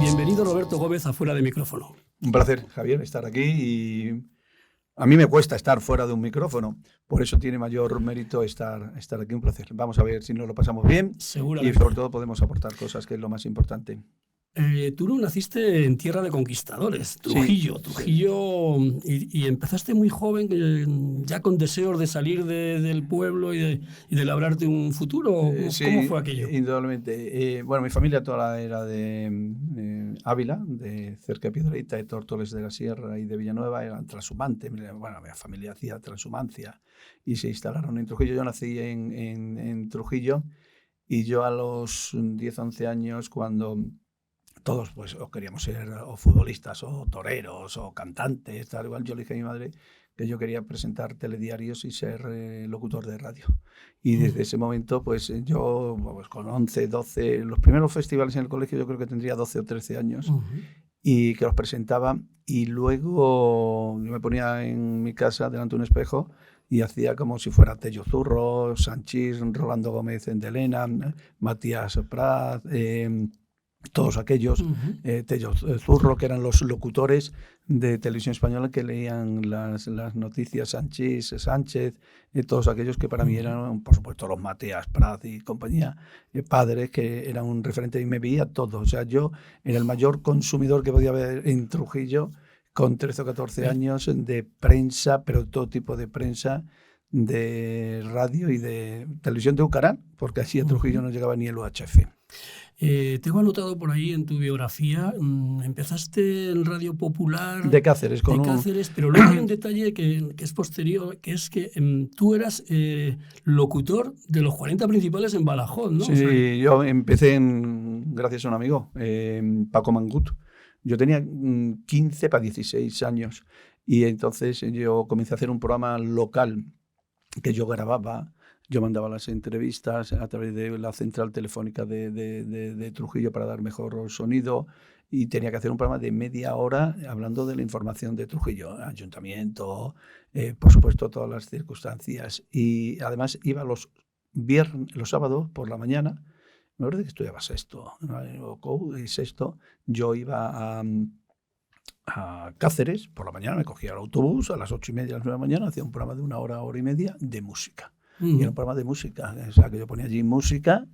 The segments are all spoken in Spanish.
Bienvenido Roberto Gómez a Fuera de Micrófono. Un placer, Javier, estar aquí y a mí me cuesta estar fuera de un micrófono, por eso tiene mayor mérito estar aquí. Un placer. Vamos a ver si nos lo pasamos bien y sobre todo podemos aportar cosas, que es lo más importante. Tú no naciste en tierra de conquistadores, Trujillo, Sí, Trujillo, sí. Y empezaste muy joven, ya con deseos de salir del pueblo y de labrarte un futuro. Sí, ¿Cómo fue aquello? Indudablemente. Bueno, mi familia toda era de Ávila, de cerca de Piedrahíta, de Tórtoles de la Sierra y de Villanueva, eran transhumantes. Bueno, mi familia hacía transhumancia y se instalaron en Trujillo. Yo nací en Trujillo y yo a los 10, 11 años, cuando todos pues o queríamos ser o futbolistas o toreros o cantantes, tal igual, yo le dije a mi madre que yo quería presentar telediarios y ser locutor de radio. Y desde ese momento, pues yo pues, con 11, 12, los primeros festivales en el colegio yo creo que tendría 12 o 13 años y que los presentaba, y luego yo me ponía en mi casa delante de un espejo y hacía como si fuera Tello Zurro, Sanchís, Rolando Gómez Endelena, Matías Prat, todos aquellos, Tello Zurro, que eran los locutores de Televisión Española que leían las noticias, Sanchís, Sánchez, todos aquellos que para mí eran, por supuesto, los Matías Prat y compañía, padres que eran un referente, y me veía todo. O sea, yo era el mayor consumidor que podía haber en Trujillo con 13 o 14 años de prensa, pero todo tipo de prensa, de radio y de televisión de Ucarán, porque así a Trujillo no llegaba ni el UHF. Tengo anotado por ahí en tu biografía, empezaste en Radio Popular de Cáceres, pero luego hay un detalle que es posterior, que es que tú eras locutor de los 40 principales en Badajoz, ¿no? Sí, o sea, yo empecé gracias a un amigo, Paco Mangut. Yo tenía 15 para 16 años y entonces yo comencé a hacer un programa local que yo grababa. Yo mandaba las entrevistas a través de la central telefónica de Trujillo para dar mejor sonido, y tenía que hacer un programa de media hora hablando de la información de Trujillo, ayuntamiento, por supuesto todas las circunstancias. Y además iba los sábados por la mañana, me parece que estudiaba sexto y sexto, yo iba a Cáceres por la mañana, me cogía el autobús a las 8:30, a las 9 de la mañana, hacía un programa de 1 hora, hora y media de música. Y era un programa de música, o sea, que yo ponía allí música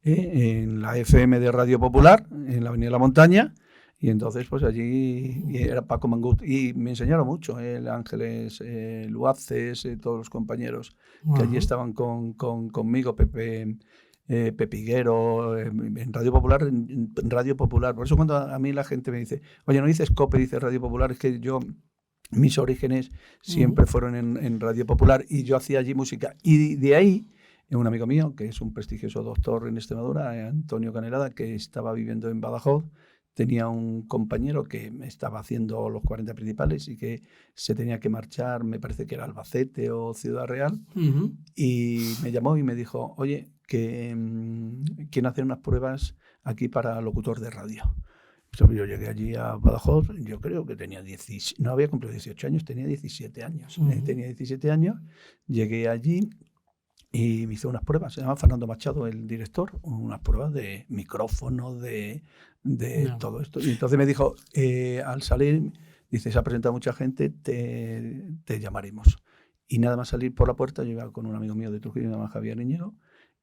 en la FM de Radio Popular, en la Avenida de la Montaña, y entonces pues allí era Paco Mangut, y me enseñaron mucho, el Ángeles Luaces, todos los compañeros que allí estaban conmigo, Pepe Higuero, en Radio Popular, en Radio Popular. Por eso cuando a mí la gente me dice, oye, no dices COPE, dices Radio Popular, es que yo... Mis orígenes siempre fueron en Radio Popular y yo hacía allí música. Y de ahí, un amigo mío, que es un prestigioso doctor en Extremadura, Antonio Canelada, que estaba viviendo en Badajoz, tenía un compañero que estaba haciendo los 40 principales y que se tenía que marchar, me parece que era Albacete o Ciudad Real, y me llamó y me dijo, oye, que quieren hacer unas pruebas aquí para locutor de radio. Yo llegué allí a Badajoz, yo creo que tenía no había cumplido 18 años, tenía 17 años. Tenía 17 años, llegué allí y me hizo unas pruebas. Se llama Fernando Machado, el director, unas pruebas de micrófono, de todo esto. Y entonces me dijo, al salir, dice, se ha presentado mucha gente, te llamaremos. Y nada más salir por la puerta, yo iba con un amigo mío de Trujillo, se llama Javier Íñigo,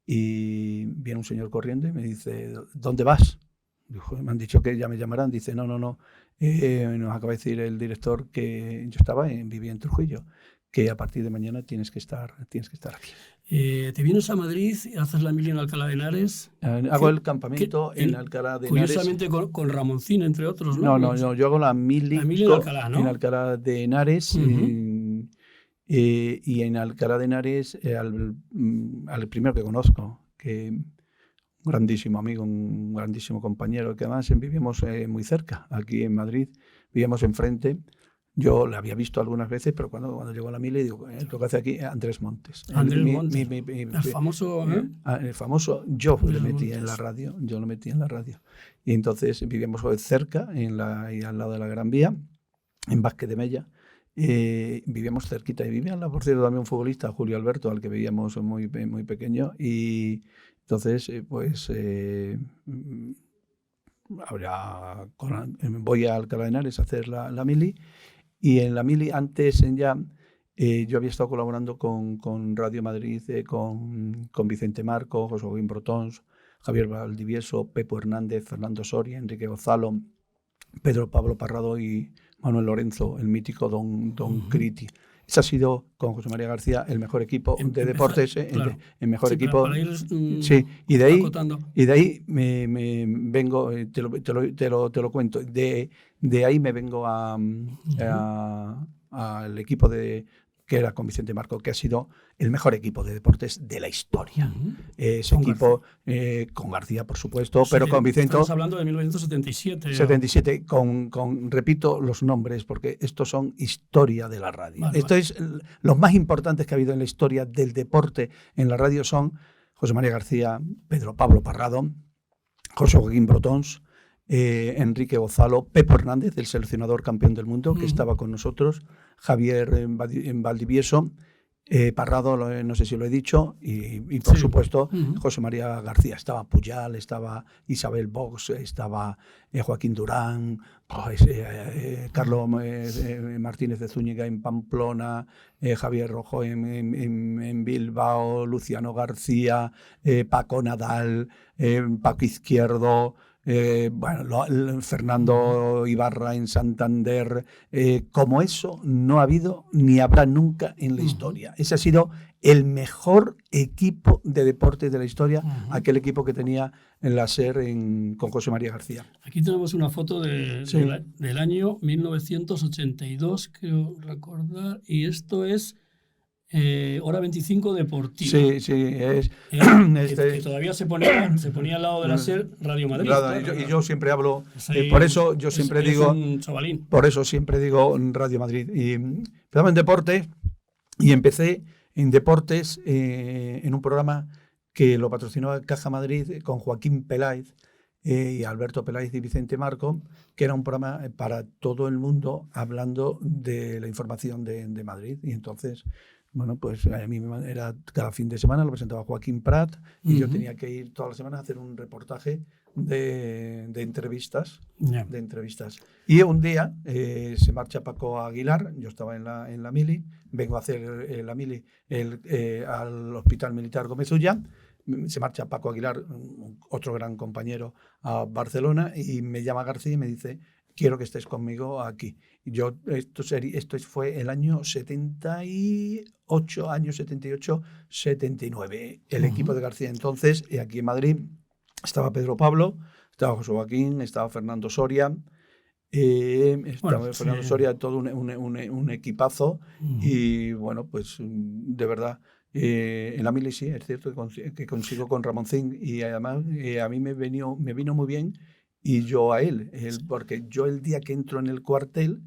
y viene un señor corriendo y me dice, ¿dónde vas? Dijo, me han dicho que ya me llamarán. Dice, no, nos acaba de decir el director que yo vivía en Trujillo, que a partir de mañana tienes que estar aquí. ¿Te vienes a Madrid y haces la mili en Alcalá de Henares? Hago el campamento en Alcalá de Henares. Curiosamente con Ramoncín, entre otros, ¿no? No, yo hago la mili en Alcalá, ¿no? En Alcalá de Henares. Y en Alcalá de Henares, al primero que conozco, que... un grandísimo amigo, un grandísimo compañero, que además vivíamos muy cerca, aquí en Madrid, vivíamos enfrente. Yo le había visto algunas veces, pero cuando llegó a la mili, digo, lo que hace aquí Andrés Montes. Andrés Montes, el famoso... El famoso, yo lo metí en la radio. Y entonces vivíamos cerca, ahí al lado de la Gran Vía, en Vázquez de Mella. Vivíamos cerquita, y vivía, por cierto, también un futbolista, Julio Alberto, al que veíamos muy, muy pequeño, y... Entonces, voy a Alcalá de Henares a hacer la mili, y en la mili antes yo había estado colaborando con Radio Madrid, con Vicente Marco, José Joaquín Brotons, Javier Valdivieso, Pepo Hernández, Fernando Soria, Enrique Gonzalo, Pedro Pablo Parrado y Manuel Lorenzo, el mítico Don Criti. Ese ha sido, con José María García, el mejor equipo de deportes, claro. el mejor Sí, equipo. para ir, sí, y de ahí, acotando. me vengo, te lo cuento, de ahí me vengo al equipo que era con Vicente Marco, que ha sido el mejor equipo de deportes de la historia. Ese Con equipo, con García, por supuesto, pero con Vicente. Estamos hablando de 1977. 77, repito los nombres, porque estos son historia de la radio. Es los más importantes que ha habido en la historia del deporte en la radio son José María García, Pedro Pablo Parrado, José Joaquín Brotons, Enrique Gonzalo, Pepo Hernández, el seleccionador campeón del mundo, que estaba con nosotros, Javier Valdivieso, Parrado, no sé si lo he dicho, y por supuesto José María García. Estaba Puyal, estaba Isabel Box, estaba Joaquín Durán, Carlos Martínez de Zúñiga en Pamplona, Javier Rojo en Bilbao, Luciano García, Paco Nadal, Paco Izquierdo, Fernando Ibarra en Santander. Como eso no ha habido ni habrá nunca en la historia. Ese ha sido el mejor equipo de deportes de la historia, aquel equipo que tenía en la SER con José María García. Aquí tenemos una foto del año 1982, creo recordar, y esto es Hora 25 Deportiva. Sí, es. Que todavía se ponía al lado de la SER Radio Madrid. Y yo siempre hablo, por eso yo siempre digo. Por eso siempre digo Radio Madrid. Y empezaba en deporte y empecé en deportes en un programa que lo patrocinó Caja Madrid con Joaquín Peláez y Alberto Peláez y Vicente Marco, que era un programa para todo el mundo hablando de la información de Madrid. Y entonces, bueno, pues a mí era cada fin de semana, lo presentaba Joaquín Prat, y yo tenía que ir todas las semanas a hacer un reportaje de entrevistas. Yeah. De entrevistas. Y un día se marcha Paco Aguilar, yo estaba en la mili, vengo a hacer la mili al Hospital Militar Gómez Ulla. Se marcha Paco Aguilar, otro gran compañero, a Barcelona, y me llama García y me dice: quiero que estés conmigo aquí. Yo, esto fue el año 78, 79. El equipo de García entonces, y aquí en Madrid, estaba Pedro Pablo, estaba José Joaquín, estaba Fernando Soria, Fernando Soria, todo un equipazo. Y bueno, pues de verdad, en la mili sí, es cierto que consigo con Ramoncín, y además a mí me vino muy bien, y yo a él, porque yo el día que entro en el cuartel,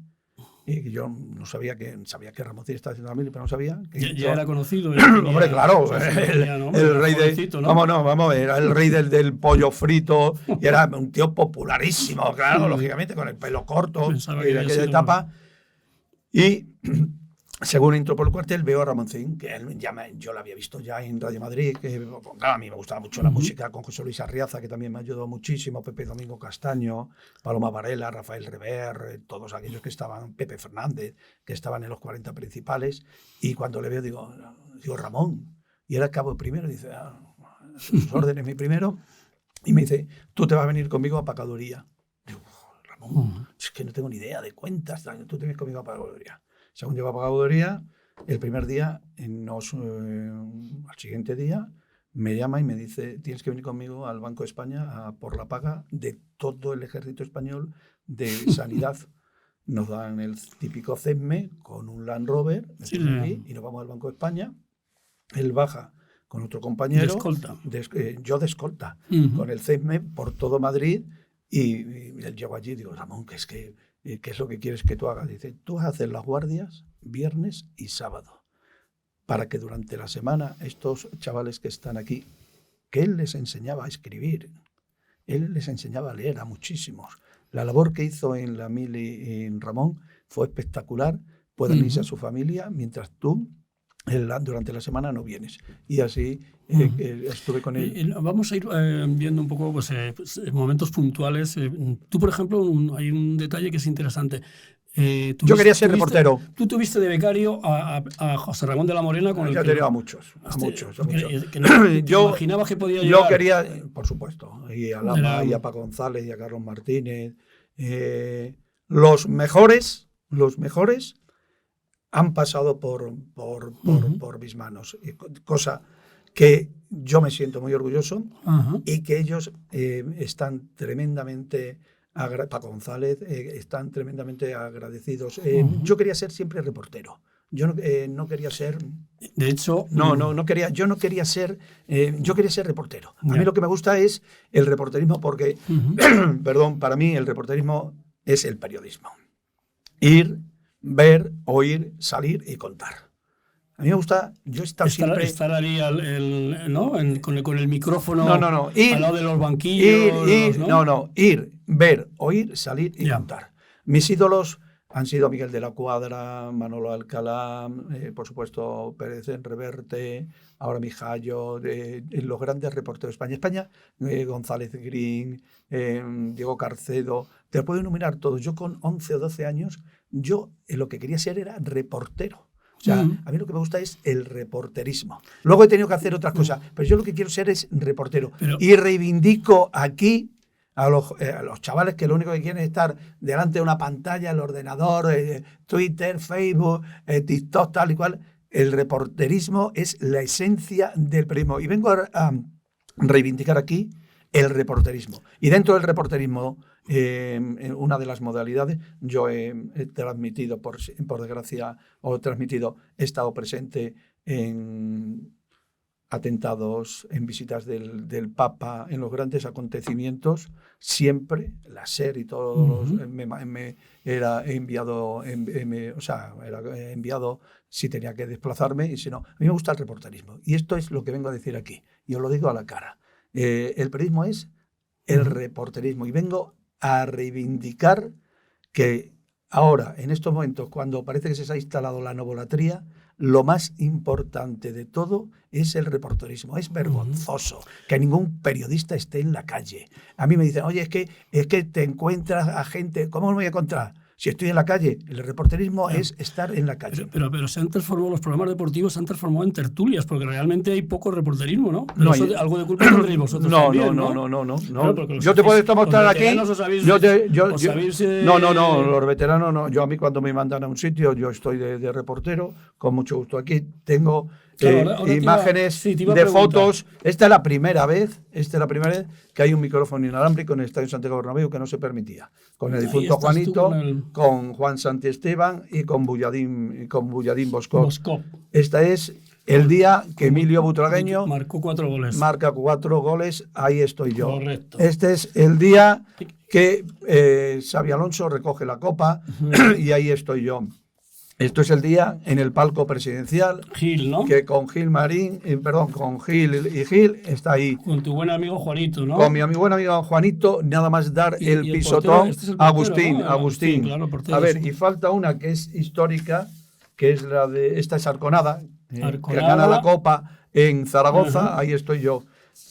yo no sabía que Ramoncín estaba haciendo la mili, pero no sabía que ya era conocido. Hombre, claro, el rey era el rey del pollo frito, y era un tío popularísimo, claro, lógicamente, con el pelo corto, y de aquella etapa. Y según entro por el cuartel, veo a Ramoncín, que yo lo había visto ya en Radio Madrid, que claro, a mí me gustaba mucho la música, con José Luis Arriaza, que también me ayudó muchísimo, Pepe Domingo Castaño, Paloma Varela, Rafael Rever, todos aquellos que estaban, Pepe Fernández, que estaban en los 40 principales. Y cuando le veo, digo Ramón, y era cabo primero, dice, sus órdenes, mi primero, y me dice: tú te vas a venir conmigo a Pacaduría. Digo: Ramón, es que no tengo ni idea de cuentas, tú te vienes conmigo a Pacaduría. Según llego a Pagaduría, el primer día, al siguiente día, me llama y me dice: tienes que venir conmigo al Banco de España por la paga de todo el ejército español de sanidad. Nos dan el típico CESME con un Land Rover, y nos vamos al Banco de España. Él baja con otro compañero. De escolta. Yo de escolta, con el CESME por todo Madrid, y él llego allí y digo: Ramón, ¿qué es lo que quieres que tú hagas? Dice: tú vas a hacer las guardias viernes y sábado, para que durante la semana estos chavales que están aquí, que él les enseñaba a escribir, él les enseñaba a leer a muchísimos. La labor que hizo en la mili en Ramón fue espectacular. Puedan irse a su familia mientras tú durante la semana no vienes. Y así estuve con él. Vamos a ir viendo un poco pues, momentos puntuales. Tú, por ejemplo, hay un detalle que es interesante. Yo quería ser reportero. Tú tuviste de becario a José Ramón de la Morena con el que... Yo a muchos. Yo imaginabas que podía llegar. Yo quería, por supuesto, y a Lama, y a Paco González, y a Carlos Martínez. Los mejores han pasado por mis manos. Cosa que yo me siento muy orgulloso y que ellos están tremendamente... Paco González, están tremendamente agradecidos. Yo quería ser siempre reportero. Yo no quería ser... De hecho... No quería. Yo no quería ser... yo quería ser reportero. A mí lo que me gusta es el reporterismo porque, perdón, para mí el reporterismo es el periodismo. Ir, ver, oír, salir y contar. A mí me gusta, yo he estado siempre... Estar ahí ¿no? con el micrófono Ir, al lado de los banquillos. Ir, ver, oír, salir y contar. Mis ídolos han sido Miguel de la Cuadra, Manolo Alcalá, por supuesto Pérez Reverte, ahora Mijallo, los grandes reporteros de España, González Green, Diego Carcedo, te lo puedo enumerar todos. Yo con 11 o 12 años, yo lo que quería ser era reportero. O sea, a mí lo que me gusta es el reporterismo. Luego he tenido que hacer otras cosas, pero yo lo que quiero ser es reportero. Y reivindico aquí a los chavales que lo único que quieren es estar delante de una pantalla, el ordenador, Twitter, Facebook, TikTok, tal y cual. El reporterismo es la esencia del periodismo. Y vengo a reivindicar aquí el reporterismo. Y dentro del reporterismo, una de las modalidades, yo he transmitido, por desgracia, he estado presente en atentados, en visitas del Papa, en los grandes acontecimientos, siempre, la SER y todos he enviado si tenía que desplazarme y si no. A mí me gusta el reporterismo y esto es lo que vengo a decir aquí y os lo digo a la cara. El periodismo es el reporterismo y vengo a reivindicar que ahora, en estos momentos, cuando parece que se ha instalado la novolatría, lo más importante de todo es el reporterismo. Es vergonzoso que ningún periodista esté en la calle. A mí me dicen, oye, es que te encuentras a gente, ¿cómo me voy a encontrar? Si estoy en la calle, el reporterismo es estar en la calle. Pero se han transformado, los programas deportivos se han transformado en tertulias, porque realmente hay poco reporterismo, ¿no? No hay... Algo de culpa tendréis vosotros también, ¿no? No. Claro, yo te puedo mostrar aquí. Los veteranos no. Yo a mí cuando me mandan a un sitio, yo estoy de reportero, con mucho gusto. Aquí tengo ahora imágenes de fotos. Esta es la primera vez que hay un micrófono inalámbrico en el Estadio Santiago Bernabéu que no se permitía. Con el difunto Juanito, con Juan Santiesteban y con Bulladín Boscov. Esta es el día que Emilio Butragueño marcó 4 goles. Marca 4 goles, ahí estoy yo. Correcto. Este es el día que Xabi Alonso recoge la copa y ahí estoy yo. Esto es el día en el palco presidencial. Gil, ¿no? Que con Gil y Gil está ahí. Con tu buen amigo Juanito, ¿no? Con mi buen amigo Juanito, nada más dar el pisotón. Este es el portero, ¿no? Agustín. Sí, claro, a ver, y falta una que es histórica, que es la de... Esta es Arconada, que gana la Copa en Zaragoza. Ahí estoy yo.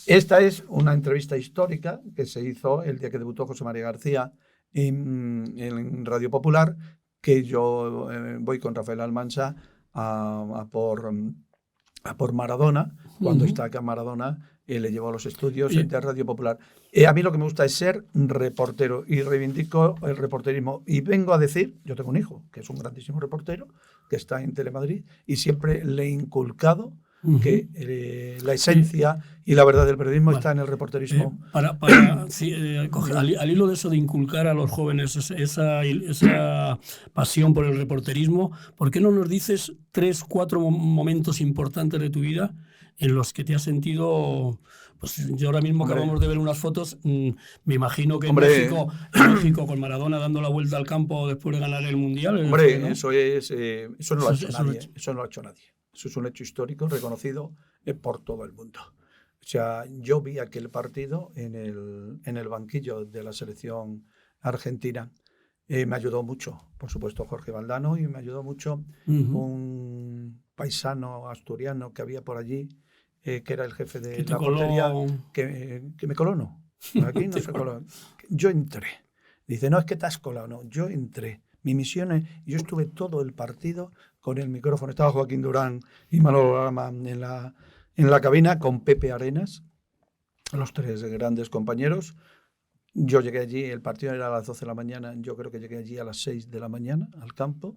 Esta es una entrevista histórica que se hizo el día que debutó José María García en Radio Popular, que yo voy con Rafael Almansa a por Maradona. Cuando está acá Maradona, le llevo a los estudios de Radio Popular. A mí lo que me gusta es ser reportero y reivindico el reporterismo. Y vengo a decir, yo tengo un hijo que es un grandísimo reportero, que está en Telemadrid, y siempre le he inculcado que la esencia y la verdad del periodismo está en el reporterismo. Al hilo de eso de inculcar a los jóvenes esa pasión por el reporterismo, ¿por qué no nos dices 3, 4 momentos importantes de tu vida en los que te has sentido... Pues yo ahora mismo acabamos de ver unas fotos, me imagino que en México con Maradona dando la vuelta al campo después de ganar el Mundial. Hombre, ¿no? Eso no lo ha hecho nadie. Eso no lo ha hecho nadie. Eso es un hecho histórico reconocido por todo el mundo. O sea, yo vi aquel partido en el banquillo de la selección argentina. Me ayudó mucho, por supuesto, Jorge Valdano, y me ayudó mucho un paisano asturiano que había por allí, que era el jefe de te la coló... portería, que me coló, no. Aquí no se coló. Yo entré. Dice, no es que te has colado, no. Yo entré. Mi misión es, yo estuve todo el partido con el micrófono. Estaba Joaquín Durán y Manolo Lama en la cabina con Pepe Arenas, los tres grandes compañeros. Yo llegué allí, el partido era a las 12 de la mañana, yo creo que llegué allí a las 6 de la mañana al campo.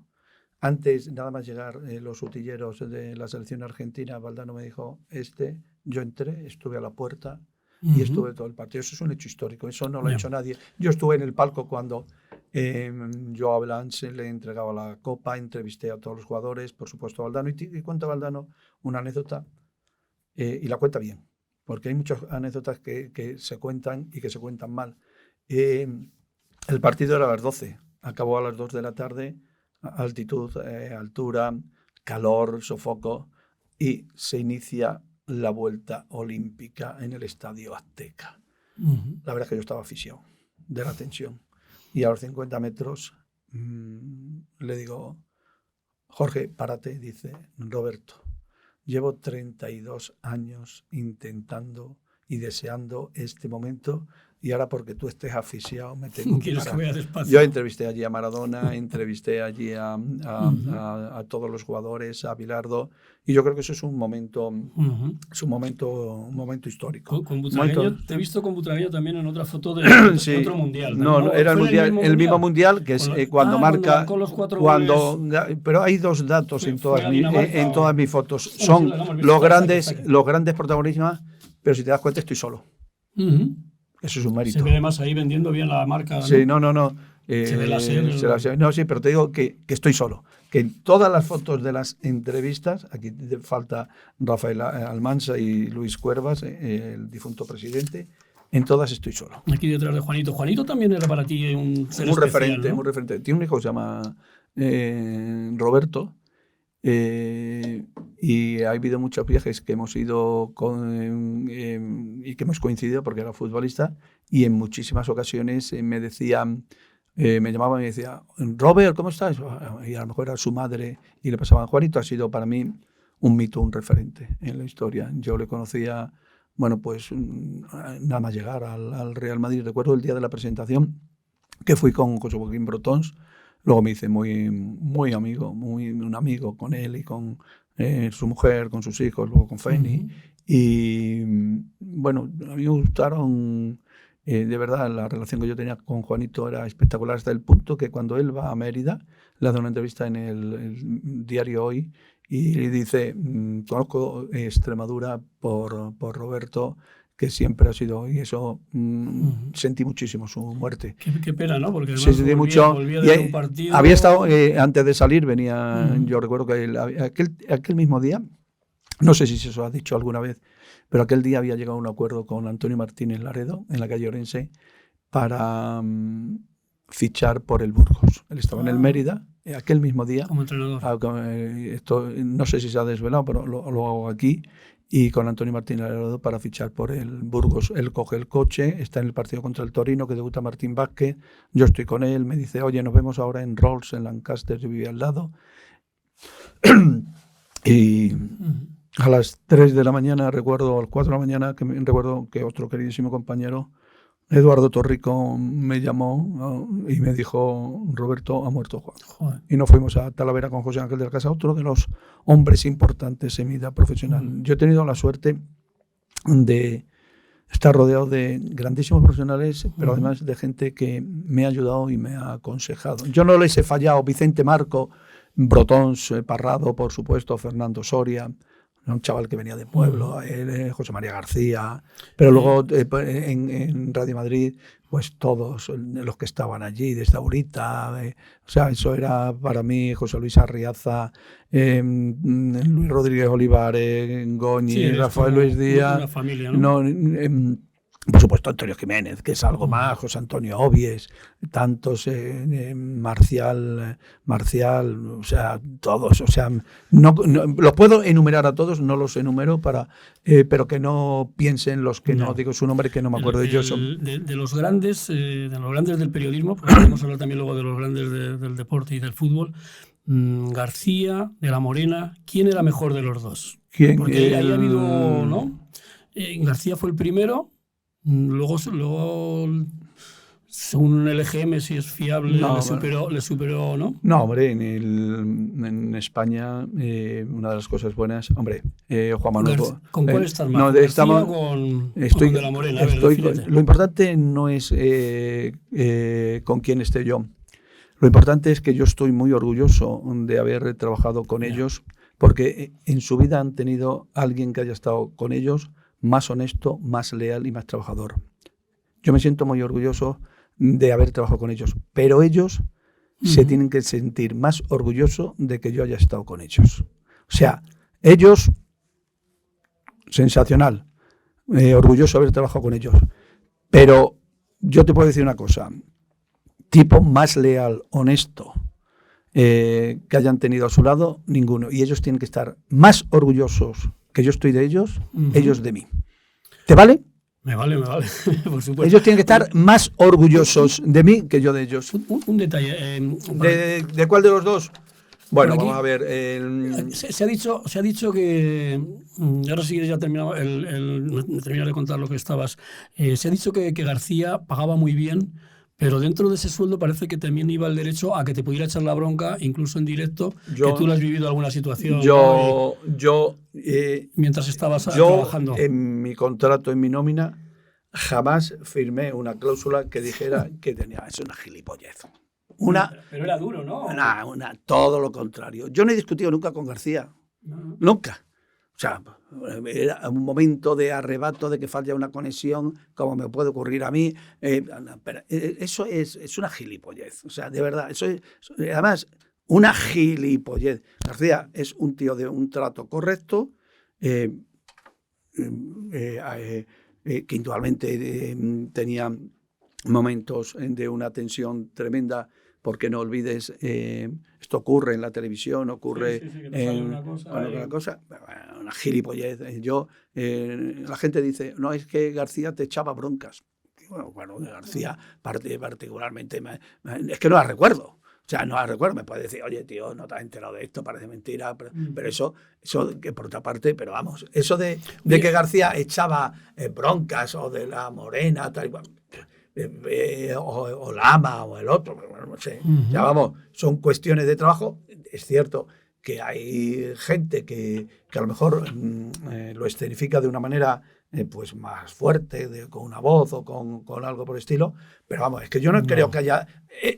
Antes, nada más llegar los utilleros de la selección argentina, Valdano me dijo, yo entré, estuve a la puerta y estuve todo el partido. Eso es un hecho histórico, eso no lo ha hecho nadie. Yo estuve en el palco cuando Joao Blanche le entregaba la copa, entrevisté a todos los jugadores, por supuesto a Valdano, y cuenta Valdano una anécdota, y la cuenta bien, porque hay muchas anécdotas que se cuentan y que se cuentan mal. El partido era a las 12, acabó a las 2 de la tarde, altitud, altura, calor, sofoco, y se inicia la vuelta olímpica en el Estadio Azteca. La verdad es que yo estaba asfixiado de la tensión. Y a los 50 metros le digo, Jorge, párate, dice Roberto. Llevo 32 años intentando y deseando este momento y ahora porque tú estés asfixiado me tengo que parar. Yo entrevisté allí a Maradona, entrevisté allí a todos los jugadores, a Bilardo, y yo creo que eso es un momento, es un momento histórico. Con Butragueño, te he visto con Butragueño también en otra foto de sí. otro mundial. No, era el mismo mundial que es cuando marca, pero hay dos datos en todas mis fotos. Son los grandes protagonistas, pero si te das cuenta estoy solo. Eso es un mérito. Se ve además ahí vendiendo bien la marca. Sí, no. Se ve la serie. No, sí, pero te digo que estoy solo. Que en todas las fotos de las entrevistas, aquí falta Rafael Almansa y Luis Cuervas, el difunto presidente, en todas estoy solo. Aquí detrás de Juanito. Juanito también era para ti un ser especial, ¿no? Un referente. Tiene un hijo que se llama Roberto. Y ha habido muchos viajes que hemos ido y que hemos coincidido porque era futbolista, y en muchísimas ocasiones me decían, me llamaban y me decía, Robert, ¿cómo estás? Y a lo mejor era su madre y le pasaban. Juanito ha sido para mí un mito, un referente en la historia. Yo le conocía, bueno, pues nada más llegar al Real Madrid. Recuerdo el día de la presentación que fui con José Joaquín Brotons. Luego me hice muy amigo, un amigo con él y con su mujer, con sus hijos, luego con Feni. Y bueno, a mí me gustaron, de verdad, la relación que yo tenía con Juanito era espectacular, hasta el punto que cuando él va a Mérida, le hace una entrevista en el diario Hoy y dice, conozco Extremadura por Roberto, que siempre ha sido, y eso sentí muchísimo su muerte. Qué pena, ¿no? Porque además volvía de un partido. Había estado, antes de salir, venía, yo recuerdo que aquel mismo día, no sé si se os ha dicho alguna vez, pero aquel día había llegado a un acuerdo con Antonio Martínez Laredo, en la calle Orense, para fichar por el Burgos. Él estaba en el Mérida, aquel mismo día. Como entrenador. Esto, no sé si se ha desvelado, pero lo hago aquí. Y con Antonio Martínez Laredo para fichar por el Burgos. Él coge el coche, está en el partido contra el Torino, que debuta Martín Vázquez. Yo estoy con él, me dice, oye, nos vemos ahora en Rolls, en Lancaster, yo vivía al lado. Y a las 3 de la mañana, recuerdo, a las 4 de la mañana, recuerdo que otro queridísimo compañero, Eduardo Torrico, me llamó y me dijo, Roberto, ha muerto Juan. Joder. Y nos fuimos a Talavera con José Ángel de la Casa, otro de los hombres importantes en mi vida profesional. Yo he tenido la suerte de estar rodeado de grandísimos profesionales, pero además de gente que me ha ayudado y me ha aconsejado. Yo no les he fallado. Vicente Marco, Brotons, Parrado, por supuesto, Fernando Soria, un chaval que venía de pueblo, José María García, pero luego en Radio Madrid, pues todos los que estaban allí, de Estaurita, o sea, eso era para mí José Luis Arriaza, Luis Rodríguez Olivares, Goñi, sí, Rafael Luis Díaz, una familia, ¿no? Por supuesto Antonio Jiménez, que es algo más, José Antonio Obies, tantos, Marcial, o sea, todos, o sea, no los puedo enumerar a todos, no los enumero pero que no piensen los que no digo su nombre, que no me acuerdo de ellos. De los grandes del periodismo, porque podemos hablar también luego de los grandes del deporte y del fútbol. García, de la Morena, ¿quién era mejor de los dos? ¿Quién? Porque ahí ha habido, ¿no? García fue el primero, luego según el EGM, si es fiable, No, le superó, ¿no? No, hombre, en España una de las cosas buenas, hombre, Juan Manuel... ¿Con cuál estás más? No, ¿Con García estamos, o con de la Morena? Lo importante no es con quién esté yo. Lo importante es que yo estoy muy orgulloso de haber trabajado con ellos, porque en su vida han tenido alguien que haya estado con ellos más honesto, más leal y más trabajador. Yo me siento muy orgulloso de haber trabajado con ellos, pero ellos se tienen que sentir más orgullosos de que yo haya estado con ellos. O sea, ellos, sensacional, orgulloso de haber trabajado con ellos. Pero yo te puedo decir una cosa, tipo más leal, honesto, que hayan tenido a su lado, ninguno. Y ellos tienen que estar más orgullosos que yo estoy de ellos, ellos de mí. ¿Te vale? Me vale, por supuesto. Ellos tienen que estar más orgullosos de mí que yo de ellos. Un detalle. ¿De cuál de los dos? Bueno, aquí, vamos a ver. Se ha dicho que. Ahora sí que ya terminar de contar lo que estabas. Se ha dicho que García pagaba muy bien, pero dentro de ese sueldo parece que también iba el derecho a que te pudiera echar la bronca, incluso en directo, que tú le has vivido alguna situación. Mientras estabas trabajando. En mi contrato, en mi nómina, jamás firmé una cláusula que dijera que tenía. Es una gilipollez. Pero era duro, ¿no? Todo lo contrario. Yo no he discutido nunca con García. No. Nunca. O sea, era un momento de arrebato, de que falla una conexión, como me puede ocurrir a mí. Pero eso es una gilipollez. O sea, de verdad, eso es además una gilipollez. García es un tío de un trato correcto, que indudablemente tenía momentos de una tensión tremenda, porque no olvides, esto ocurre en la televisión, ocurre en una cosa, una gilipollez. La gente dice, no, es que García te echaba broncas. Bueno, García particularmente, es que no la recuerdo. O sea, no la recuerdo, me puede decir, oye, tío, no te has enterado de esto, parece mentira, pero eso que por otra parte, pero vamos, eso de que García echaba broncas o de la Morena, tal y cual, o Lama o el otro, no sé, ya vamos, son cuestiones de trabajo. Es cierto que hay gente que a lo mejor lo escenifica de una manera pues más fuerte, con una voz o con algo por el estilo, pero vamos, es que yo no creo que haya...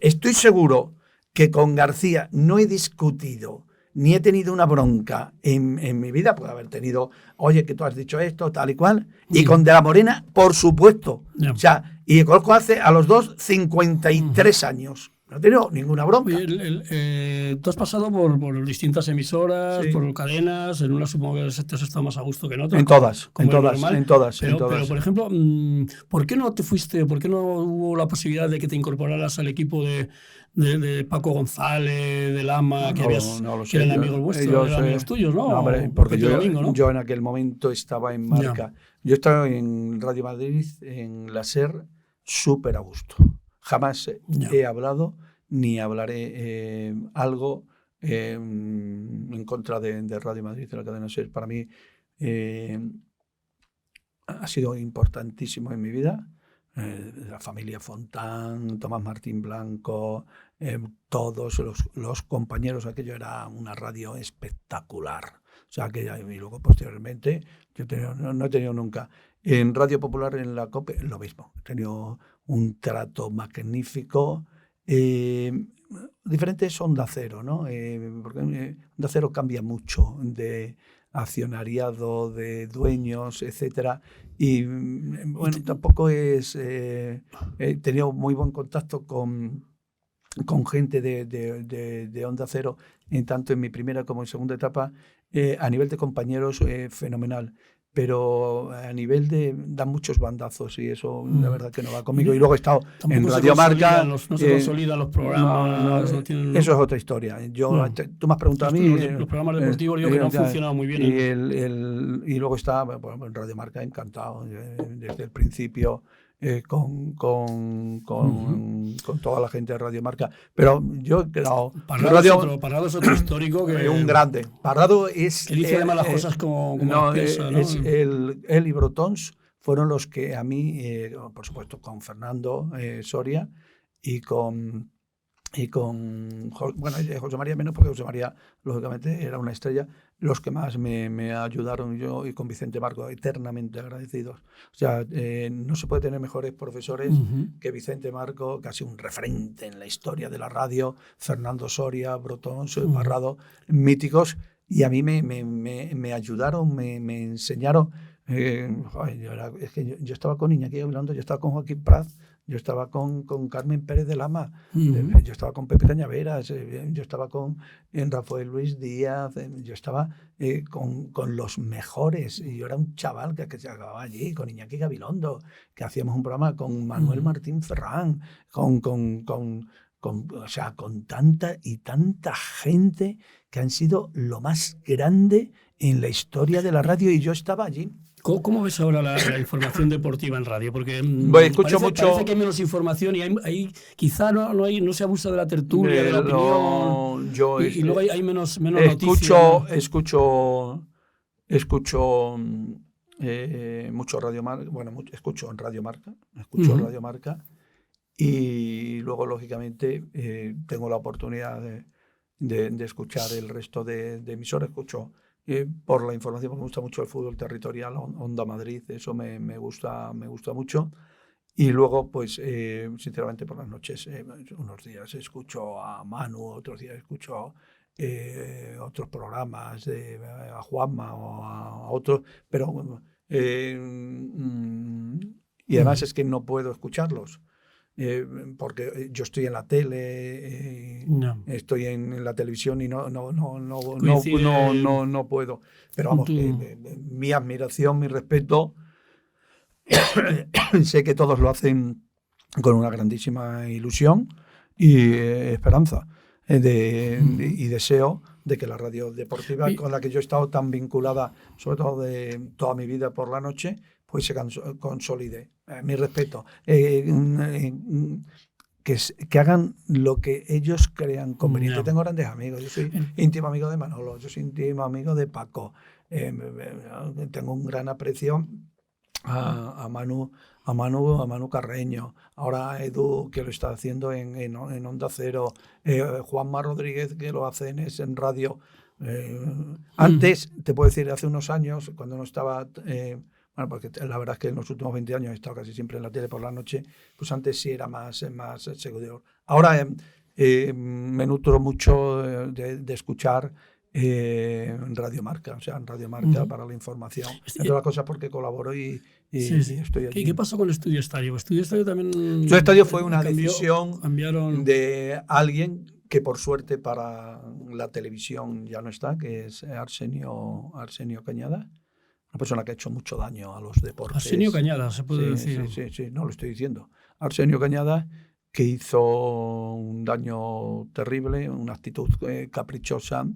Estoy seguro que con García no he discutido ni he tenido una bronca en mi vida. Puede haber tenido, oye, que tú has dicho esto, tal y cual, y con De la Morena, por supuesto. O sea, y conozco a los dos 53 años. No he tenido ninguna bronca. Tú has pasado por distintas emisoras, por cadenas, en una supongo que te has estado más a gusto que en otras. En todas. Pero, por ejemplo, ¿por qué no te fuiste, por qué no hubo la posibilidad de que te incorporaras al equipo de Paco González, de Lama, que eran amigos vuestros, eran amigos tuyos, ¿no? No, hombre, porque yo en aquel momento estaba en Marca. Yo estaba en Radio Madrid, en la SER, súper a gusto. Jamás he hablado ni hablaré algo en contra de Radio Madrid, de la cadena SER. Para mí ha sido importantísimo en mi vida. La familia Fontán, Tomás Martín Blanco, todos los compañeros, aquello era una radio espectacular. O sea, y luego posteriormente yo no he tenido nunca. En Radio Popular, en la COPE, lo mismo. He tenido un trato magnífico. Diferente es Onda Cero, ¿no? Porque Onda Cero cambia mucho de accionariado, de dueños, etcétera. Y bueno, tampoco es... he tenido muy buen contacto con gente de Onda Cero, tanto en mi primera como en segunda etapa. A nivel de compañeros, fenomenal. Pero a nivel dan muchos bandazos y eso la verdad que no va conmigo. Y luego he estado en Radio Marca. No se consolidan los programas. Eso es otra historia. Tú me has preguntado a mí. Los programas deportivos que no han funcionado muy bien. Y luego está en Radio Marca, encantado desde el principio. con toda la gente de Radio Marca. Pero yo he quedado... Parrado es otro histórico que... un grande. Parrado es... Que dice además las cosas como no, piensa, ¿no? Él y Brotons fueron los que a mí, por supuesto, con Fernando Soria y con José María menos, porque José María, lógicamente, era una estrella, los que más me ayudaron, yo y con Vicente Marco, eternamente agradecidos. O sea, no se puede tener mejores profesores que Vicente Marco, casi un referente en la historia de la radio, Fernando Soria, Brotón, Parrado, míticos, y a mí me ayudaron, me enseñaron. Es que yo estaba con Iñaki Gabilondo, yo estaba con Joaquín Praz, yo estaba con Carmen Pérez de Lama, yo estaba con Pepe Cañaveras, yo estaba con Rafael Luis Díaz, yo estaba con los mejores. Y yo era un chaval que se acababa allí, con Iñaki Gabilondo, que hacíamos un programa con Manuel Martín Ferrán, o sea, con tanta y tanta gente que han sido lo más grande en la historia de la radio, y yo estaba allí. ¿Cómo ves ahora la información deportiva en radio? Porque escucho mucho. Parece que hay menos información y hay quizá no se abusa de la tertulia, de la opinión. Y luego hay menos noticias. Escucho mucho Radio Marca. Bueno, escucho en Radio Marca. Radio Marca. Y luego, lógicamente, tengo la oportunidad de escuchar el resto de emisoras. Escucho por la información, porque me gusta mucho el fútbol territorial, Onda Madrid, eso me gusta mucho. Y luego, pues, sinceramente, por las noches, unos días escucho a Manu, otros días escucho otros programas, a Juanma o a otros, pero y además es que no puedo escucharlos. Porque yo estoy en la tele, estoy en la televisión y no puedo. Pero vamos, mi admiración, mi respeto, sé que todos lo hacen con una grandísima ilusión y esperanza y deseo de que la radio deportiva con la que yo he estado tan vinculada, sobre todo de toda mi vida por la noche, pues se consolide. Mi respeto. Que hagan lo que ellos crean conveniente. Yo tengo grandes amigos. Yo soy íntimo amigo de Manolo, yo soy íntimo amigo de Paco. Tengo un gran aprecio a Manu Carreño, ahora a Edu, que lo está haciendo en Onda Cero, Juanma Rodríguez, que lo hace en radio. Antes, te puedo decir, hace unos años, cuando no estaba... bueno, porque la verdad es que en los últimos 20 años he estado casi siempre en la tele por la noche, pues antes sí era más seguidor. Ahora me nutro mucho de escuchar Radio Marca, o sea, en Radio Marca para la información. Entre las cosas porque colaboro y estoy allí. ¿Qué pasó con el Estudio Estadio? Estudio Estadio también... Estudio Estadio fue una decisión de alguien que por suerte para la televisión ya no está, que es Arsenio Cañada. Una persona que ha hecho mucho daño a los deportes. Arsenio Cañada, se puede decir. Sí, no lo estoy diciendo. Arsenio Cañada, que hizo un daño terrible, una actitud caprichosa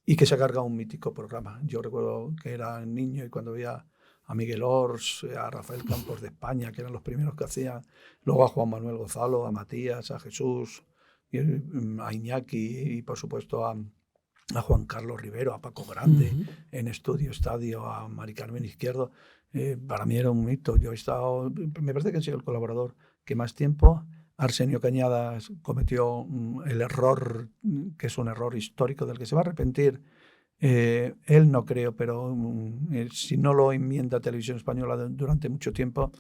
y que se ha cargado un mítico programa. Yo recuerdo que era niño y cuando veía a Miguel Ors, a Rafael Campos de España, que eran los primeros que hacían, luego a Juan Manuel Gonzalo, a Matías, a Jesús, a Iñaki y por supuesto a Juan Carlos Rivero, a Paco Grande, en Estudio Estadio, a Mari Carmen Izquierdo. Para mí era un mito. Yo he estado, me parece que he sido el colaborador que más tiempo. Arsenio Cañada cometió el error, que es un error histórico del que se va a arrepentir. Él no creo, pero si no lo enmienda Televisión Española durante mucho tiempo,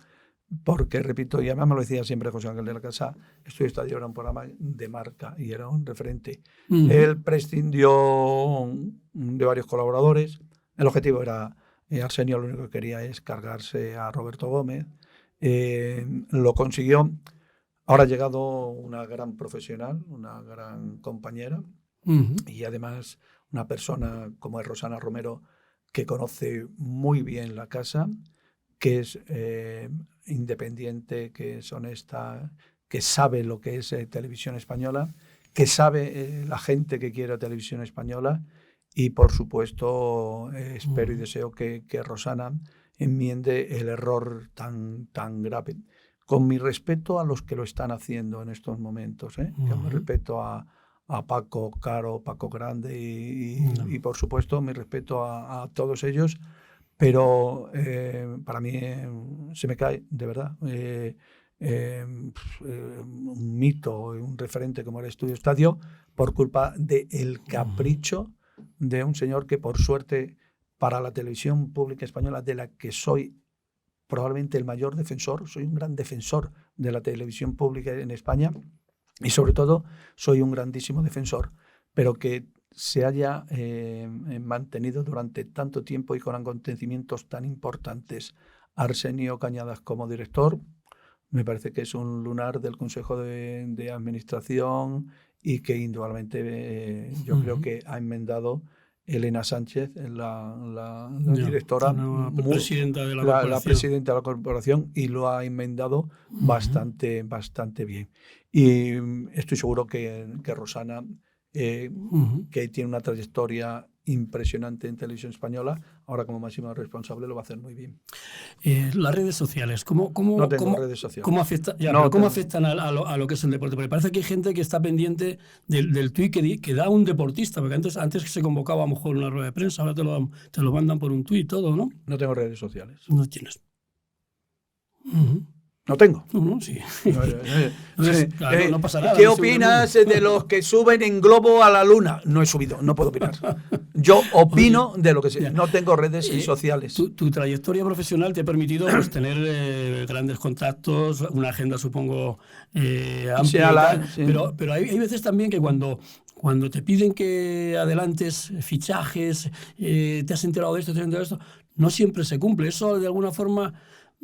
porque, repito, y además me lo decía siempre José Ángel de la Casa, Estudio Estadio era un programa de marca y era un referente. Él prescindió de varios colaboradores. El objetivo era, Arsenio lo único que quería es cargarse a Roberto Gómez. Lo consiguió. Ahora ha llegado una gran profesional, una gran compañera y además una persona como es Rosana Romero, que conoce muy bien la casa, que es independiente, que es honesta, que sabe lo que es televisión española, que sabe la gente que quiere televisión española y, por supuesto, espero y deseo que Rosana enmiende el error tan grave con mi respeto a los que lo están haciendo en estos momentos, con mi respeto a Paco Caro, Paco Grande y por supuesto mi respeto a todos ellos, pero para mí se me cae, de verdad, un mito, un referente como el Estudio Estadio, por culpa del capricho de un señor que, por suerte, para la televisión pública española, de la que soy probablemente el mayor defensor, soy un gran defensor de la televisión pública en España y sobre todo soy un grandísimo defensor, pero que se haya mantenido durante tanto tiempo y con acontecimientos tan importantes Arsenio Cañadas como director, me parece que es un lunar del Consejo de Administración y que indudablemente yo creo que ha enmendado Elena Sánchez, la directora, la presidenta de la corporación. La presidenta de la corporación, y lo ha enmendado bastante bien. Y estoy seguro que Rosana, que tiene una trayectoria impresionante en televisión española, ahora como máxima responsable lo va a hacer muy bien. Las redes sociales, no tengo redes sociales. ¿Cómo afectan a lo que es el deporte? Porque parece que hay gente que está pendiente del tuit que da un deportista, porque antes se convocaba a lo mejor una rueda de prensa, ahora te lo mandan por un tuit todo, ¿no? No tengo redes sociales. No tienes. No tengo. No, sí. Claro, no pasa nada. ¿Qué opinas de los que suben en globo a la luna? No he subido, no puedo opinar. Yo opino de lo que sea. No tengo redes sociales. Tu trayectoria profesional te ha permitido pues, tener grandes contactos, una agenda, supongo, amplia. Sí. Pero hay veces también que cuando te piden que adelantes fichajes, te has enterado de esto, no siempre se cumple. Eso, de alguna forma...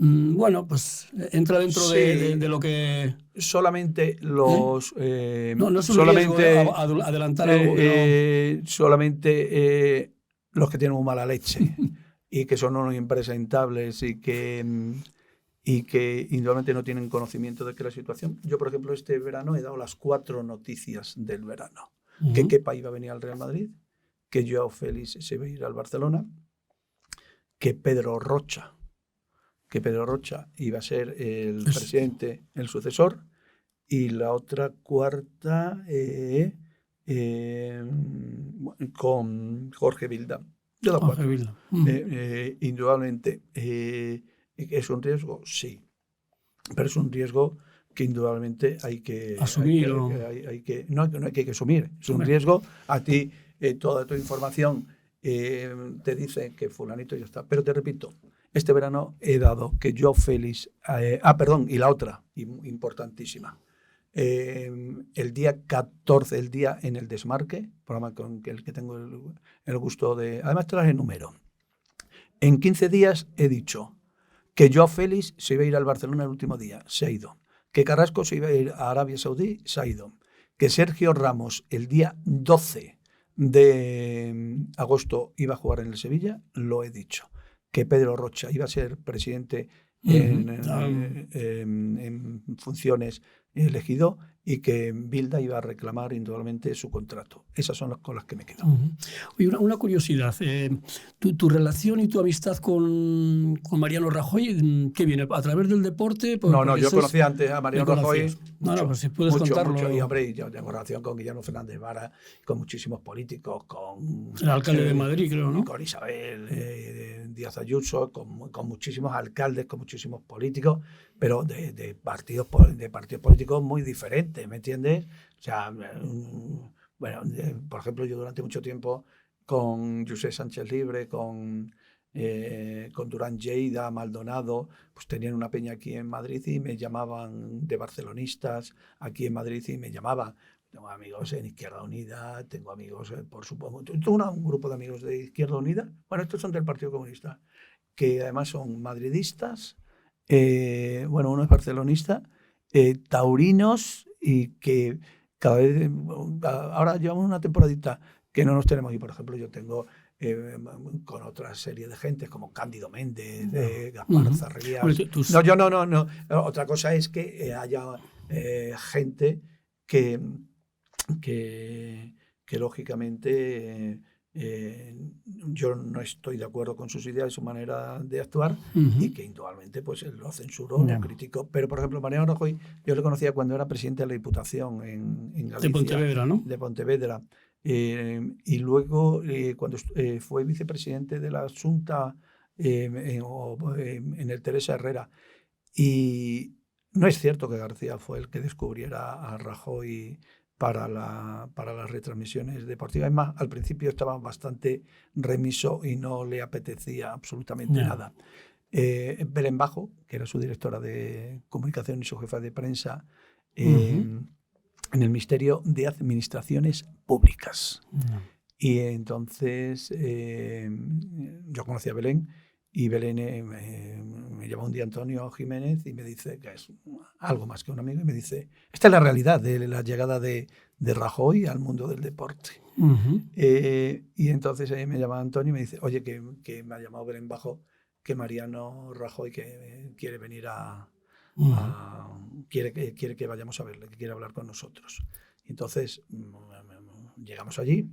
Bueno, pues entra dentro de lo que... Solamente los... no es un riesgo adelantar algo. Solamente los que tienen muy mala leche y que son unos impresentables y que indudablemente no tienen conocimiento de que la situación... Yo, por ejemplo, este verano he dado las 4 noticias del verano. Que Kepa iba a venir al Real Madrid, que Joao Félix se iba a ir al Barcelona, que Pedro Rocha iba a ser el presidente, el sucesor, y la otra cuarta con Jorge Vilda. Jorge Vilda. Indudablemente, ¿es un riesgo? Sí, pero es un riesgo que indudablemente hay que asumir. No hay que asumir, es un riesgo. A ti toda tu información te dice que fulanito ya está, pero te repito, este verano he dado que Joao Félix... y la otra, importantísima. El día 14, el día en el Desmarque, programa con el que tengo el gusto de... Además te las enumero. En 15 días he dicho que Joao Félix se iba a ir al Barcelona el último día, se ha ido. Que Carrasco se iba a ir a Arabia Saudí, se ha ido. Que Sergio Ramos el día 12 de agosto iba a jugar en el Sevilla, lo he dicho. Que Pedro Rocha iba a ser presidente en funciones elegido y que Vilda iba a reclamar indudablemente su contrato. Esas son las con las que me quedo. Oye, una curiosidad. ¿Tu relación y tu amistad con Mariano Rajoy, qué viene? ¿A través del deporte? No, yo conocía antes a Mariano Rajoy. Pues si puedes contarlo. Y hombre, yo tengo relación con Guillermo Fernández Vara, con muchísimos políticos, con... El alcalde de Madrid, creo, ¿no? Con Isabel Díaz Ayuso, con muchísimos alcaldes, con muchísimos políticos, pero de partidos políticos muy diferentes, ¿me entiendes? O sea, bueno, por ejemplo, yo durante mucho tiempo con José Sánchez Libre, con Durán Lleida, Maldonado, pues tenían una peña aquí en Madrid y me llamaban de barcelonistas aquí en Madrid y me llamaban. Tengo amigos en Izquierda Unida, tengo amigos, por supuesto, tengo un grupo de amigos de Izquierda Unida, bueno, estos son del Partido Comunista, que además son madridistas, uno es barcelonista, taurinos, y que cada vez, ahora llevamos una temporadita que no nos tenemos, y por ejemplo yo tengo con otra serie de gente como Cándido Méndez, Gaspar Zarrías. No. Otra cosa es que haya gente que lógicamente yo no estoy de acuerdo con sus ideas y su manera de actuar, Ujú. y que indudablemente pues él lo censuró, lo criticó. Pero, por ejemplo, Mariano Rajoy, yo le conocía cuando era presidente de la Diputación en Galicia, De Pontevedra, ¿no? de Pontevedra. Y luego, cuando fue vicepresidente de la Xunta en el Teresa Herrera. Y no es cierto que García fue el que descubriera a Rajoy para las retransmisiones deportivas. Es más, al principio estaba bastante remiso y no le apetecía absolutamente nada. Belén Bajo, que era su directora de comunicación y su jefa de prensa, en el Ministerio de Administraciones Públicas. Y entonces yo conocí a Belén, y Belén me llama un día Antonio Jiménez y me dice, que es algo más que un amigo, y me dice, esta es la realidad de la llegada de Rajoy al mundo del deporte. Y entonces me llama Antonio y me dice, oye, que me ha llamado Belén Bajo, que Mariano Rajoy que quiere venir quiere que vayamos a verle, que quiere hablar con nosotros. Y entonces llegamos allí,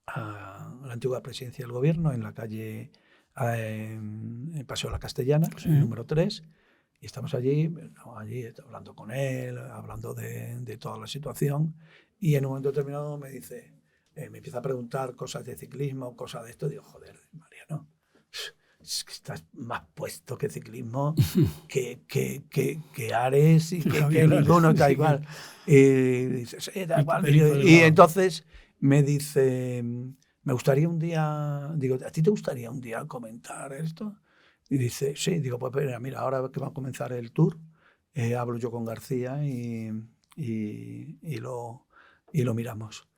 a la antigua presidencia del gobierno, en la calle Paseo La Castellana, el número 3, y estamos allí hablando con él, hablando de toda la situación, y en un momento determinado me dice, me empieza a preguntar cosas de ciclismo, cosas de esto. Digo, joder, Mariano, es que estás más puesto que ciclismo, que Ares y que ninguno, da igual. Da igual. Y entonces me dice, me gustaría un día, digo, ¿a ti te gustaría un día comentar esto? Y dice, sí. Digo, pues mira, ahora que va a comenzar el tour, hablo yo con García y lo miramos.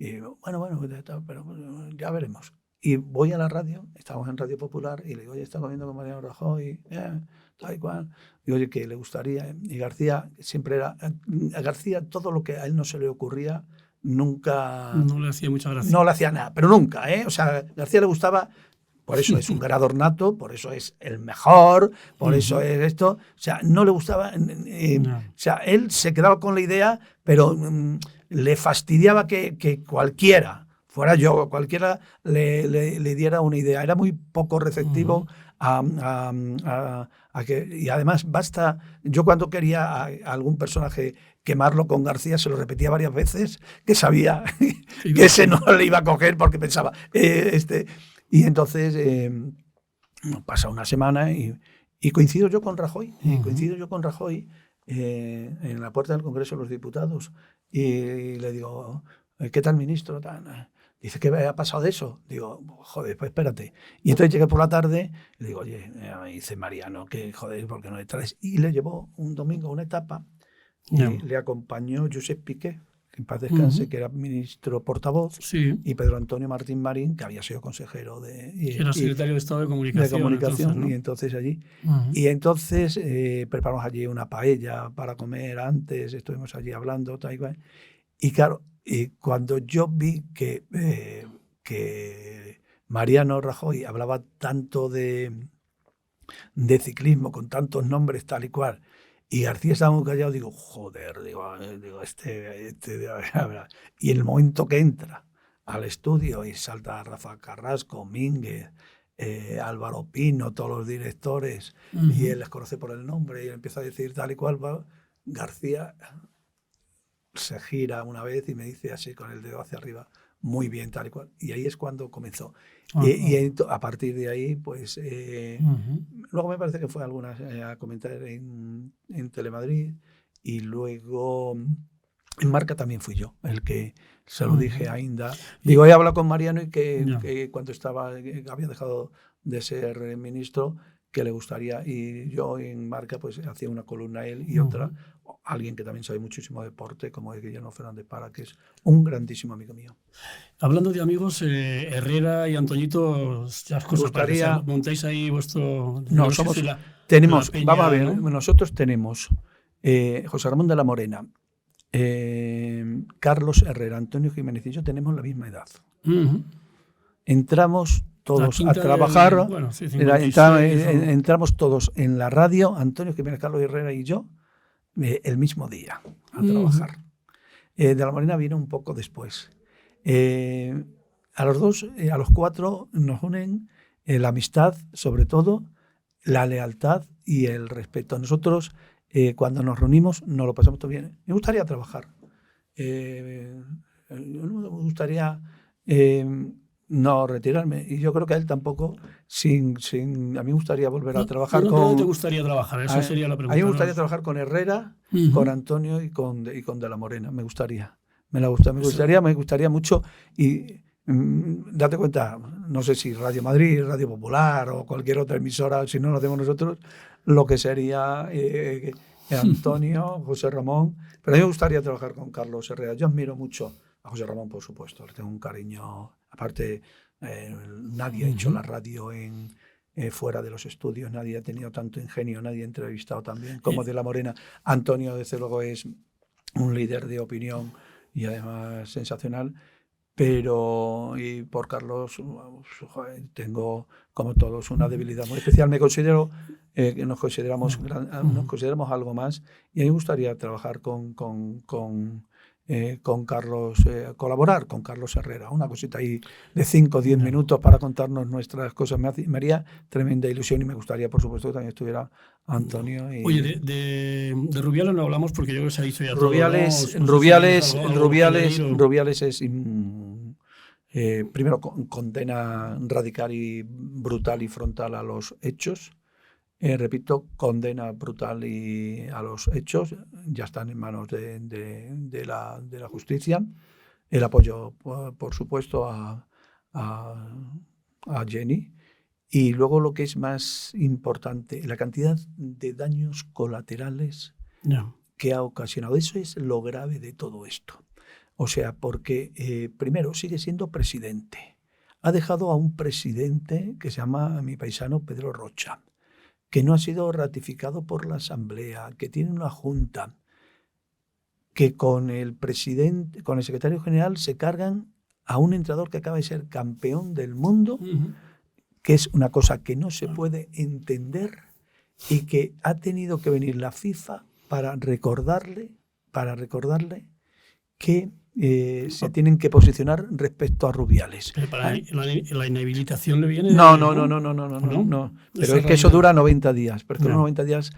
Y digo, bueno, pero ya veremos. Y voy a la radio, estamos en Radio Popular, y le digo, oye, está comiendo con Mariano Rajoy, tal y cual. Y oye, que le gustaría. Y García siempre era, a García todo lo que a él no se le ocurría, nunca... No le hacía mucha gracia. No le hacía nada, pero nunca, O sea, a García le gustaba, por eso es un ganador nato, por eso es el mejor, por eso es esto. O sea, no le gustaba... O sea, él se quedaba con la idea, pero le fastidiaba que cualquiera, fuera yo, cualquiera le diera una idea. Era muy poco receptivo a que... Y además basta... Yo cuando quería a algún personaje quemarlo con García, se lo repetía varias veces, que sabía que ese no le iba a coger porque pensaba... Y entonces pasa una semana y coincido yo con Rajoy. En la puerta del Congreso de los Diputados, y le digo, ¿qué tal, ministro? Dice, ¿qué ha pasado de eso? Digo, joder, pues espérate. Y entonces llegué por la tarde y le digo, oye, me dice Mariano, que joder, ¿por qué no le traes? Y le llevó un domingo a una etapa, y le acompañó Josep Piqué, que en paz descanse, que era ministro portavoz, y Pedro Antonio Martín Marín, que había sido consejero era secretario de Estado de Comunicación. Entonces, ¿no? Y entonces allí. Y entonces preparamos allí una paella para comer antes, estuvimos allí hablando, tal y cual. Y claro, cuando yo vi que Mariano Rajoy hablaba tanto de ciclismo, con tantos nombres, tal y cual, y García estaba muy callado, digo, joder, digo y en el momento que entra al estudio y salta Rafa Carrasco, Mínguez, Álvaro Pino, todos los directores, y él les conoce por el nombre y él empieza a decir tal y cual, García se gira una vez y me dice así con el dedo hacia arriba, muy bien, tal y cual. Y ahí es cuando comenzó. Y a partir de ahí, pues... Luego me parece que fue algunas a comentar en Telemadrid, y luego en Marca también fui yo el que se lo dije a Inda. Digo, he hablado con Mariano y que cuando había dejado de ser ministro, que le gustaría, y yo en Marca pues hacía una columna él y otra, alguien que también sabe muchísimo de deporte, como es Guillermo Fernández Para, que es un grandísimo amigo mío. Hablando de amigos, Herrera y Antoñito, ya gustaría... montáis ahí vuestro... No, tenemos, peña, vamos a ver, ¿no? Nosotros tenemos José Ramón de la Morena, Carlos Herrera, Antonio Jiménez y yo tenemos la misma edad. Entramos todos a trabajar, entramos todos en la radio, Antonio Jiménez, Carlos Herrera y yo, el mismo día a trabajar. De la Morena vino un poco después. a los dos, a los cuatro nos unen la amistad, sobre todo, la lealtad y el respeto. Nosotros, cuando nos reunimos, nos lo pasamos todo bien. Me gustaría trabajar. Me gustaría no retirarme. Y yo creo que a él tampoco. A mí me gustaría volver a trabajar con... ¿Dónde te gustaría trabajar? Esa sería la pregunta. A mí me gustaría trabajar con Herrera, con Antonio y con De la Morena. Me gustaría. Me gustaría mucho. Y date cuenta, no sé si Radio Madrid, Radio Popular o cualquier otra emisora, si no lo hacemos nosotros, lo que sería Antonio, José Ramón. Pero a mí me gustaría trabajar con Carlos Herrera. Yo admiro mucho a José Ramón, por supuesto. Le tengo un cariño. Aparte, nadie ha hecho la radio fuera de los estudios, nadie ha tenido tanto ingenio, nadie ha entrevistado tan bien como De la Morena. Antonio, desde luego, es un líder de opinión y además sensacional. Pero y por Carlos tengo, como todos, una debilidad muy especial. Me considero que nos consideramos algo más, y a mí me gustaría trabajar con Carlos, colaborar con Carlos Herrera. Una cosita ahí de 5 o 10 minutos para contarnos nuestras cosas. Me haría tremenda ilusión, y me gustaría, por supuesto, que también estuviera Antonio. Oye, de Rubiales no hablamos porque yo creo que se ha dicho ya todo. Rubiales es... primero, condena radical y brutal y frontal a los hechos. Repito, condena brutal a los hechos. Ya están en manos de la justicia. El apoyo, por supuesto, a Jenny. Y luego, lo que es más importante, la cantidad de daños colaterales que ha ocasionado. Eso es lo grave de todo esto. O sea, porque primero sigue siendo presidente. Ha dejado a un presidente que se llama mi paisano Pedro Rocha, que no ha sido ratificado por la Asamblea, que tiene una junta, que con el presidente, con el secretario general, se cargan a un entrenador que acaba de ser campeón del mundo, que es una cosa que no se puede entender, y que ha tenido que venir la FIFA para recordarle que se tienen que posicionar respecto a Rubiales. Para la inhabilitación le viene... No. Pero es que eso dura 90 días. Pero los 90 días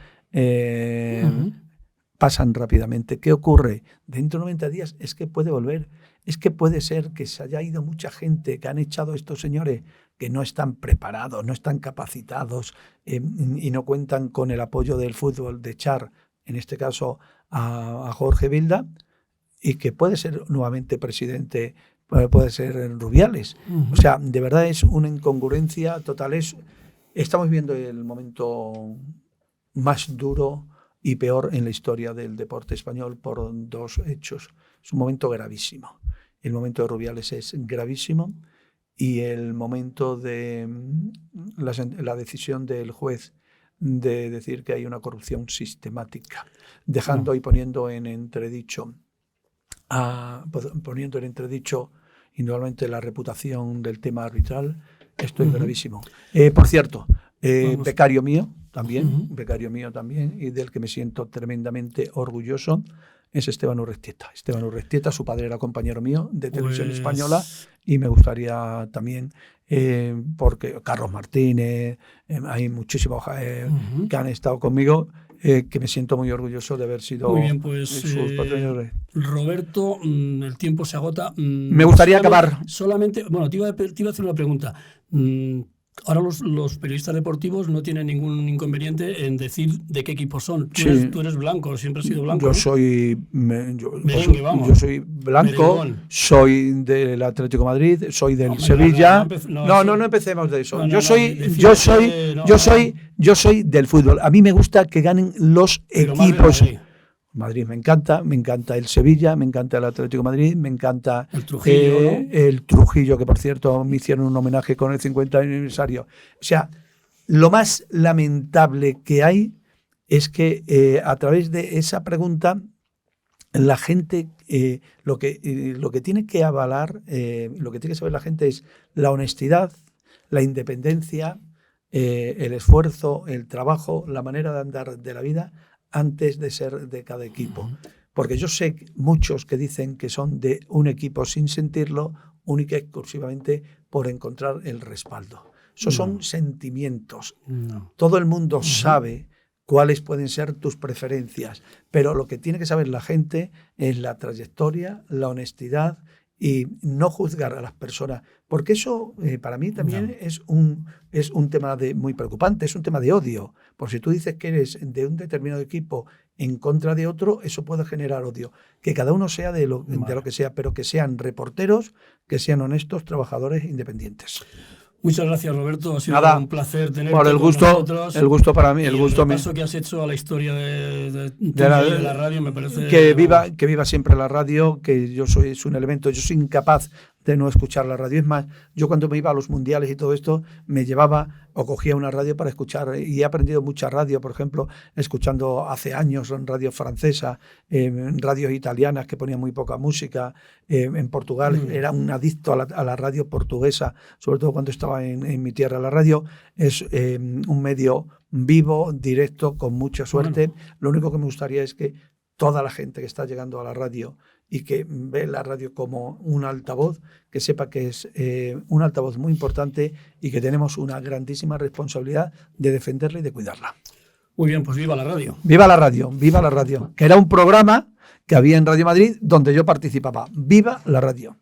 pasan rápidamente. ¿Qué ocurre? Dentro de 90 días es que puede volver. Es que puede ser que se haya ido mucha gente, que han echado a estos señores que no están preparados, no están capacitados y no cuentan con el apoyo del fútbol, de echar, en este caso, a Jorge Vilda, y que puede ser nuevamente presidente, puede ser Rubiales. O sea, de verdad es una incongruencia total. Estamos viviendo el momento más duro y peor en la historia del deporte español por dos hechos. Es un momento gravísimo. El momento de Rubiales es gravísimo, y el momento de la decisión del juez de decir que hay una corrupción sistemática, dejando y poniendo en entredicho indudablemente la reputación del tema arbitral. Esto es gravísimo. Por cierto, becario mío también, y del que me siento tremendamente orgulloso, es Esteban Urrestieta. Esteban Urrestieta, su padre era compañero mío de Televisión Española, y me gustaría también, porque Carlos Martínez, hay muchísimos que han estado conmigo, que me siento muy orgulloso de haber sido sus patrocinadores. Roberto, el tiempo se agota. Me gustaría acabar. Te iba a hacer una pregunta. Ahora los periodistas deportivos no tienen ningún inconveniente en decir de qué equipos son. Tú eres blanco, siempre has sido blanco. Yo soy blanco, merengón. Soy del Atlético de Madrid, soy del Sevilla. No empecemos de eso. Yo soy del fútbol. A mí me gusta que ganen los equipos. Madrid me encanta el Sevilla, me encanta el Atlético de Madrid, me encanta el Trujillo, ¿no? El Trujillo, que por cierto me hicieron un homenaje con el 50 aniversario. O sea, lo más lamentable que hay es que a través de esa pregunta la gente lo que tiene que avalar, lo que tiene que saber la gente es la honestidad, la independencia, el esfuerzo, el trabajo, la manera de andar de la vida antes de ser de cada equipo. Porque yo sé muchos que dicen que son de un equipo sin sentirlo, única y exclusivamente por encontrar el respaldo. Esos son sentimientos. Todo el mundo sabe cuáles pueden ser tus preferencias, pero lo que tiene que saber la gente es la trayectoria, la honestidad y no juzgar a las personas, porque eso para mí también es un tema muy preocupante, es un tema de odio. Por si tú dices que eres de un determinado equipo en contra de otro, eso puede generar odio. Que cada uno sea de lo que sea, pero que sean reporteros, que sean honestos, trabajadores independientes. Muchas gracias, Roberto. Ha sido un placer tenerte por el con gusto, nosotros. El gusto para mí. El gusto mío. El que has hecho a la historia de la radio me parece... Que viva siempre la radio, que es un elemento. Yo soy incapaz de no escuchar la radio. Es más, yo cuando me iba a los mundiales y todo esto, me llevaba o cogía una radio para escuchar. Y he aprendido mucha radio, por ejemplo, escuchando hace años en radio francesa, radios italianas que ponían muy poca música. En Portugal era un adicto a la radio portuguesa, sobre todo cuando estaba en mi tierra. La radio es un medio vivo, directo, con mucha suerte. Bueno. Lo único que me gustaría es que toda la gente que está llegando a la radio y que ve la radio como un altavoz, que sepa que es un altavoz muy importante y que tenemos una grandísima responsabilidad de defenderla y de cuidarla. Muy bien, pues viva la radio. Viva la radio, viva la radio. Que era un programa que había en Radio Madrid donde yo participaba. ¡Viva la radio!